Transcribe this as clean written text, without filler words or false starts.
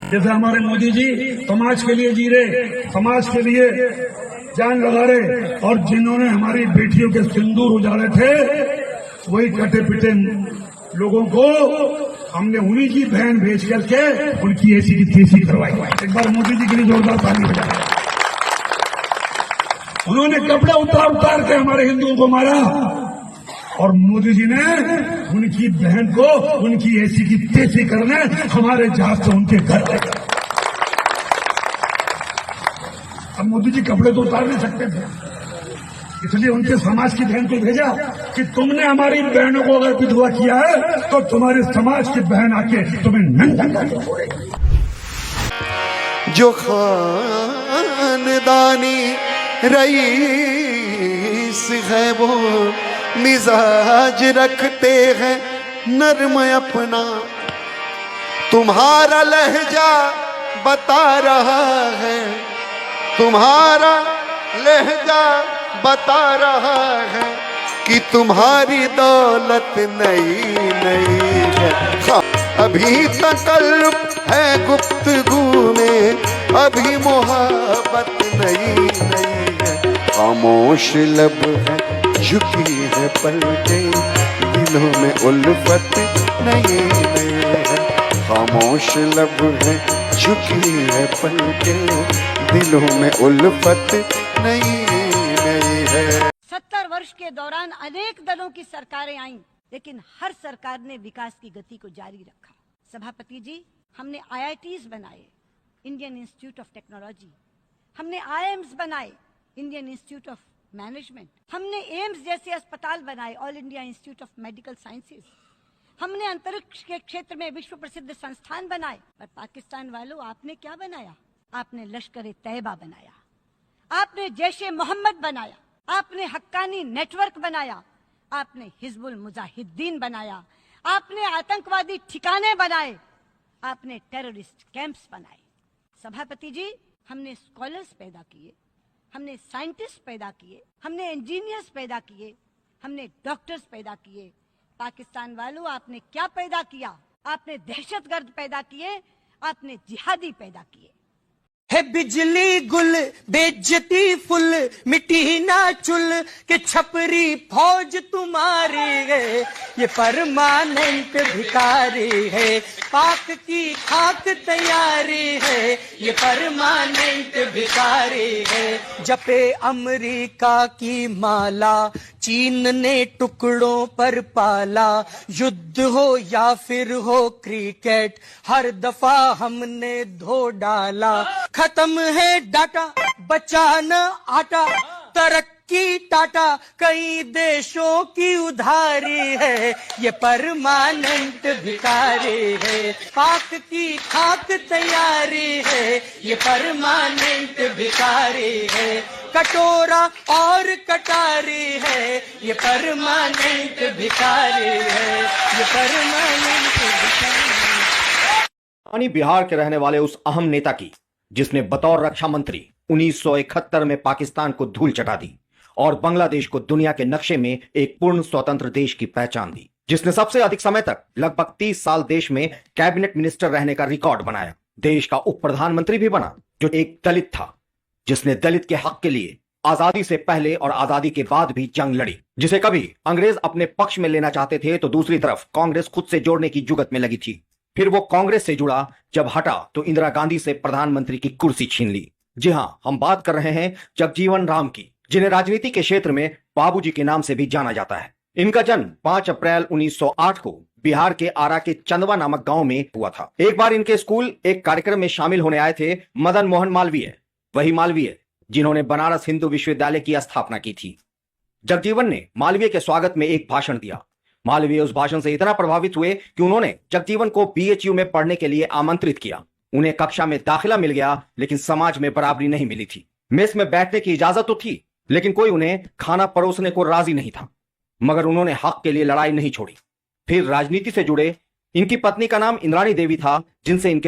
जैसे हमारे मोदी जी समाज के लिए जी रहे, समाज के लिए जान लगा रहे, और जिन्होंने हमारी बेटियों के सिंदूर उजाड़े थे, वही कटे पिटे लोगों को हमने उन्हीं की बहन भेज करके उनकी ऐसी की तेजी करवाई। एक बार मोदी जी के लिए जोरदार ताली बजाएं। उन्होंने कपड़े उतार उतार के हमारे हिंदुओं को मारा, और मोदी जी ने उनकी बहन को उनकी ऐसी की तेजी करने हमारे जहाज से उनके घर ले गए। अब मोदी जी कपड़े तो उतार नहीं सकते थे, इसलिए उनके समाज की बहन को भेजा कि तुमने हमारी बहनों को अगर विधवा किया है तो तुम्हारे समाज की बहन आके तुम्हें नंगा करके छोड़ेगी। जो खानदानी रईस है वो मिजाज रखते हैं नर्म अपना, तुम्हारा लहजा बता रहा है, तुम्हारा लहजा बता रहा है कि तुम्हारी दौलत नई नई है। अभी तकल्लुफ है गुफ्तगू में, अभी मोहब्बत नई नई है। खामोश लब है झुकी है पलके, दिलों में उल्फत नई नई है। खामोश लब है झुकी है पलके, दिलों में उल्फत नई नई है। 70 वर्ष के दौरान अनेक दलों की सरकारें आईं, लेकिन हर सरकार ने विकास की गति को जारी रखा। सभापति जी, हमने IITs बनाए, इंडियन इंस्टीट्यूट ऑफ टेक्नोलॉजी, हमने IIMs बनाए, इंडियन इंस्टीट्यूट ऑफ मैनेजमेंट, हमने एम्स जैसे अस्पताल बनाए, all India institute of medical sciences, हमने अंतरिक्ष के क्षेत्र में विश्व प्रसिद्ध संस्थान बनाए। पर पाकिस्तान वालों, आपने क्या बनाया? आपने लश्कर तैयबा बनाया, आपने जैशे मोहम्मद बनाया, आपने हक्कानी नेटवर्क बनाया, आपने हिजबुल मुजाहिदीन बनाया, आपने आतंकवादी ठिकाने बनाए, आपने टेररिस्ट कैंप्स बनाए। सभापति जी, हमने स्कॉलर्स पैदा किए, हमने साइंटिस्ट पैदा किए, हमने इंजीनियर्स पैदा किए, हमने डॉक्टर्स पैदा किए। पाकिस्तान वालों, आपने क्या पैदा किया? आपने दहशतगर्द पैदा किए, आपने जिहादी पैदा किए। है बिजली गुल बेइज्जती फुल, मिट्टी ना चुल के छपरी फौज तुम्हारी है, ये परमानेंट भिखारी है। पाक की खाक तैयारी है, ये परमानेंट भिखारी है। जपे अमेरिका की माला, चीन ने टुकड़ों पर पाला। युद्ध हो या फिर हो क्रिकेट, हर दफा हमने धो डाला। खत्म है डाटा, बचा न आटा, तरक्की टाटा कई देशों की उधारी है, ये परमानेंट भिखारी है। पाक की खाक तैयारी है, ये परमानेंट भिखारी है। कटोरा और कटारी है, ये परमानेंट भिखारी है, ये परमानेंट भिखारी। बिहार के रहने वाले उस अहम नेता की, जिसने बतौर रक्षा मंत्री 1971 में पाकिस्तान को धूल चटा दी और बांग्लादेश को दुनिया के नक्शे में एक पूर्ण स्वतंत्र देश की पहचान दी, जिसने सबसे अधिक समय तक लगभग 30 साल देश में कैबिनेट मिनिस्टर रहने का रिकॉर्ड बनाया, देश का उप प्रधानमंत्री भी बना, जो एक दलित था, जिसने दलित के हक के लिए आजादी से पहले और आजादी के बाद भी जंग लड़ी, जिसे कभी अंग्रेज अपने पक्ष में लेना चाहते थे तो दूसरी तरफ कांग्रेस खुद से जोड़ने की जुगत में लगी थी। फिर वो कांग्रेस से जुड़ा, जब हटा तो इंदिरा गांधी से प्रधानमंत्री की कुर्सी छीन ली। जी हां, हम बात कर रहे हैं जगजीवन राम की, जिन्हें राजनीति के क्षेत्र में बाबूजी के नाम से भी जाना जाता है। इनका जन्म 5 अप्रैल 1908 को बिहार के आरा के चंदवा नामक गांव में हुआ था। एक बार इनके स्कूल एक कार्यक्रम में शामिल होने आए थे मदन मोहन मालवीय, वही मालवीय जिन्होंने बनारस हिंदू विश्वविद्यालय की स्थापना की थी। जगजीवन ने मालवीय के स्वागत में एक भाषण दिया। मालवीय उस भाषण से इतना प्रभावित हुए कि उन्होंने जगजीवन को BHU में पढ़ने के लिए आमंत्रित किया। उन्हें कक्षा में दाखिला मिल गया, लेकिन समाज में बराबरी नहीं मिली थी। मेस में बैठने की इजाजत तो थी, लेकिन कोई उन्हें खाना परोसने को राजी नहीं था। मगर उन्होंने हक के लिए लड़ाई नहीं छोड़ी। फिर राजनीति से जुड़े। इनकी पत्नी का नाम इंद्राणी देवी था, जिनसे इनके